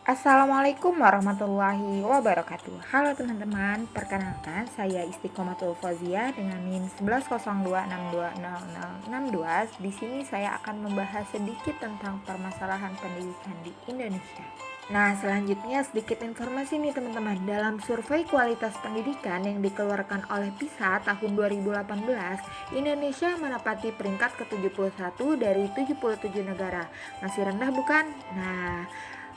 Assalamualaikum warahmatullahi wabarakatuh. Halo teman-teman, perkenalkan saya Istiqomatul Fauzia dengan NIM 1102620062. Di sini saya akan membahas sedikit tentang permasalahan pendidikan di Indonesia. Nah, selanjutnya sedikit informasi nih teman-teman. Dalam survei kualitas pendidikan yang dikeluarkan oleh PISA tahun 2018, Indonesia menempati peringkat ke-71 dari 77 negara. Masih rendah bukan? Nah,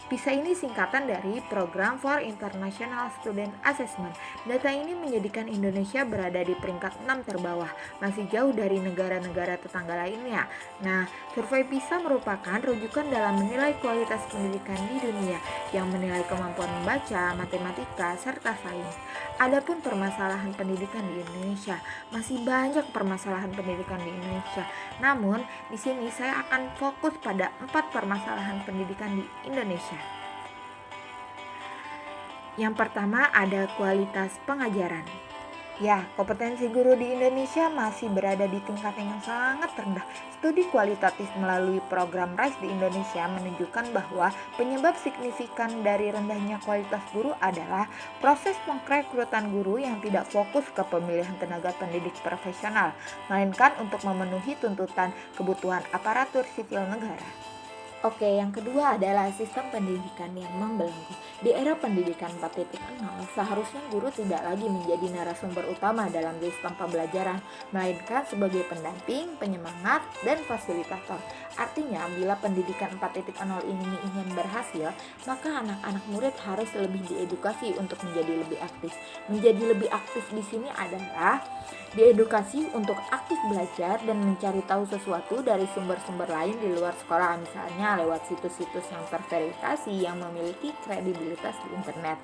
PISA ini singkatan dari Program for International Student Assessment. Data ini menjadikan Indonesia berada di peringkat 6 terbawah, masih jauh dari negara-negara tetangga lainnya. Nah, survei PISA merupakan rujukan dalam menilai kualitas pendidikan di dunia yang menilai kemampuan membaca, matematika, serta sains. Adapun permasalahan pendidikan di Indonesia, masih banyak permasalahan pendidikan di Indonesia. Namun, di sini saya akan fokus pada 4 permasalahan pendidikan di Indonesia. Yang pertama ada kualitas pengajaran. Ya, kompetensi guru di Indonesia masih berada di tingkat yang sangat rendah. Studi kualitatif melalui program RISE di Indonesia menunjukkan bahwa penyebab signifikan dari rendahnya kualitas guru adalah proses pengrekrutan guru yang tidak fokus ke pemilihan tenaga pendidik profesional, melainkan untuk memenuhi tuntutan kebutuhan aparatur sipil negara. Oke, yang kedua adalah sistem pendidikan yang membelenggu. Di era pendidikan 4.0, seharusnya guru tidak lagi menjadi narasumber utama dalam sistem pembelajaran, melainkan sebagai pendamping, penyemangat, dan fasilitator. Artinya, bila pendidikan 4.0 ini ingin berhasil, maka anak-anak murid harus lebih diedukasi untuk menjadi lebih aktif. Menjadi lebih aktif di sini adalah diedukasi untuk aktif belajar dan mencari tahu sesuatu dari sumber-sumber lain di luar sekolah, misalnya lewat situs-situs yang terverifikasi yang memiliki kredibilitas di internet.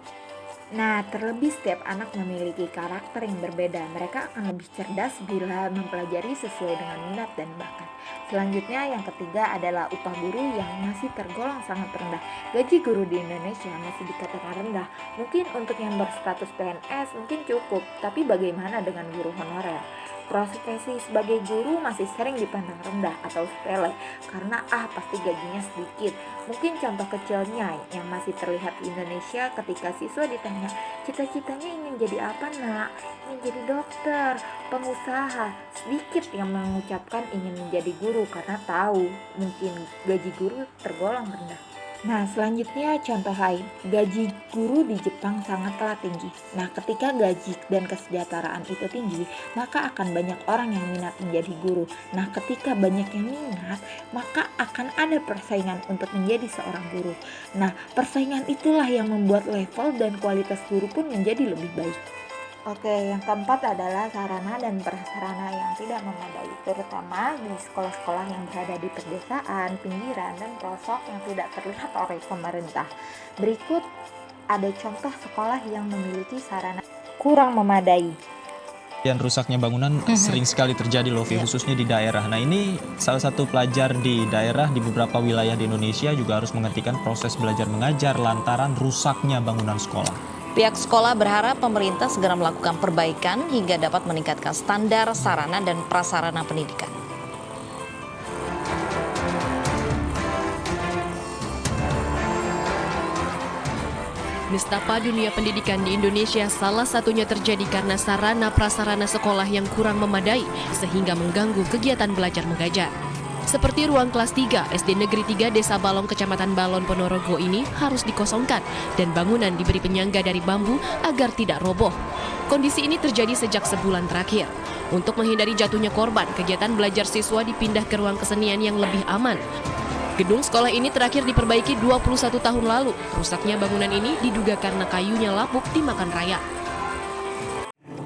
Nah, terlebih setiap anak memiliki karakter yang berbeda. Mereka akan lebih cerdas bila mempelajari sesuai dengan minat dan bakat. Selanjutnya, yang ketiga adalah upah guru yang masih tergolong sangat rendah. Gaji guru di Indonesia masih dikatakan rendah. Mungkin untuk yang berstatus PNS mungkin cukup, tapi bagaimana dengan guru honorer? Profesi sebagai guru masih sering dipandang rendah atau sepele karena pasti gajinya sedikit. Mungkin contoh kecilnya yang masih terlihat di Indonesia ketika siswa ditanya, cita-citanya ingin jadi apa nak? Ingin jadi dokter, pengusaha. Sedikit yang mengucapkan ingin menjadi guru karena tahu mungkin gaji guru tergolong rendah. Nah, selanjutnya contoh lain, gaji guru di Jepang sangatlah tinggi. Nah, ketika gaji dan kesejahteraan itu tinggi, maka akan banyak orang yang minat menjadi guru. Nah, ketika banyak yang minat, maka akan ada persaingan untuk menjadi seorang guru. Nah, persaingan itulah yang membuat level dan kualitas guru pun menjadi lebih baik. Oke, yang keempat adalah sarana dan prasarana yang tidak memadai, terutama di sekolah-sekolah yang berada di pedesaan, pinggiran, dan pelosok yang tidak terlihat oleh pemerintah. Berikut ada contoh sekolah yang memiliki sarana kurang memadai. Dan rusaknya bangunan sering sekali terjadi loh, khususnya di daerah. Nah, ini salah satu pelajar di daerah di beberapa wilayah di Indonesia juga harus menghentikan proses belajar mengajar lantaran rusaknya bangunan sekolah. Pihak sekolah berharap pemerintah segera melakukan perbaikan hingga dapat meningkatkan standar sarana dan prasarana pendidikan. Nestapa dunia pendidikan di Indonesia salah satunya terjadi karena sarana prasarana sekolah yang kurang memadai sehingga mengganggu kegiatan belajar mengajar. Seperti ruang kelas 3 SD Negeri 3 Desa Balong Kecamatan Balon Ponorogo ini harus dikosongkan dan bangunan diberi penyangga dari bambu agar tidak roboh. Kondisi ini terjadi sejak sebulan terakhir. Untuk menghindari jatuhnya korban, kegiatan belajar siswa dipindah ke ruang kesenian yang lebih aman. Gedung sekolah ini terakhir diperbaiki 21 tahun lalu. Rusaknya bangunan ini diduga karena kayunya lapuk dimakan rayap.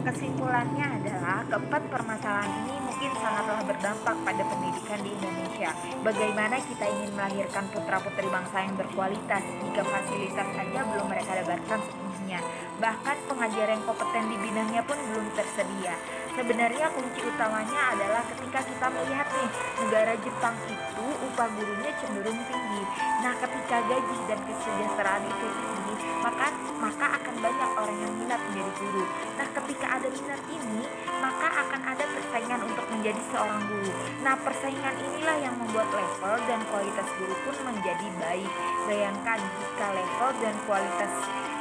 Kesimpulannya adalah keempat permasalahan ini mungkin sangatlah berdampak pada pendidikan di Indonesia. Bagaimana kita ingin melahirkan putra-putri bangsa yang berkualitas jika fasilitas saja belum mereka dapatkan sepenuhnya. Bahkan pengajar yang kompeten di bidangnya pun belum tersedia. Sebenarnya kunci utamanya adalah ketika kita melihat nih, negara Jepang itu upah gurunya cenderung tinggi. Nah, ketika gaji dan kesejahteraan itu tinggi, maka akan banyak orang yang minat menjadi guru. Nah, ketika ada minat ini, maka akan ada persaingan untuk menjadi seorang guru. Nah, persaingan inilah yang membuat level dan kualitas guru pun menjadi baik. Bayangkan jika level dan kualitas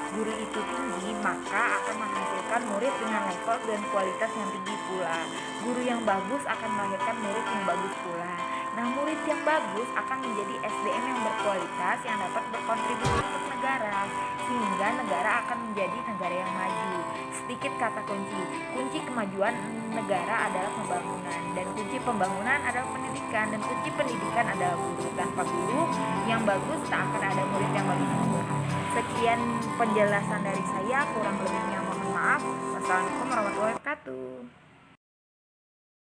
guru itu tinggi, maka akan menghasilkan murid dengan level dan kualitas yang tinggi pula. Guru yang bagus akan melahirkan murid yang bagus pula. Nah, murid yang bagus akan menjadi SDM yang berkualitas yang dapat berkontribusi untuk negara, sehingga negara akan menjadi negara yang maju. Sedikit kata kunci kemajuan negara adalah pembangunan, dan kunci pembangunan adalah pendidikan, dan kunci pendidikan adalah guru. Tanpa guru yang bagus, tak akan ada murid yang bagus pula. Sekian penjelasan dari saya, kurang lebihnya mohon maaf. Wassalamualaikum warahmatullahi wabarakatuh.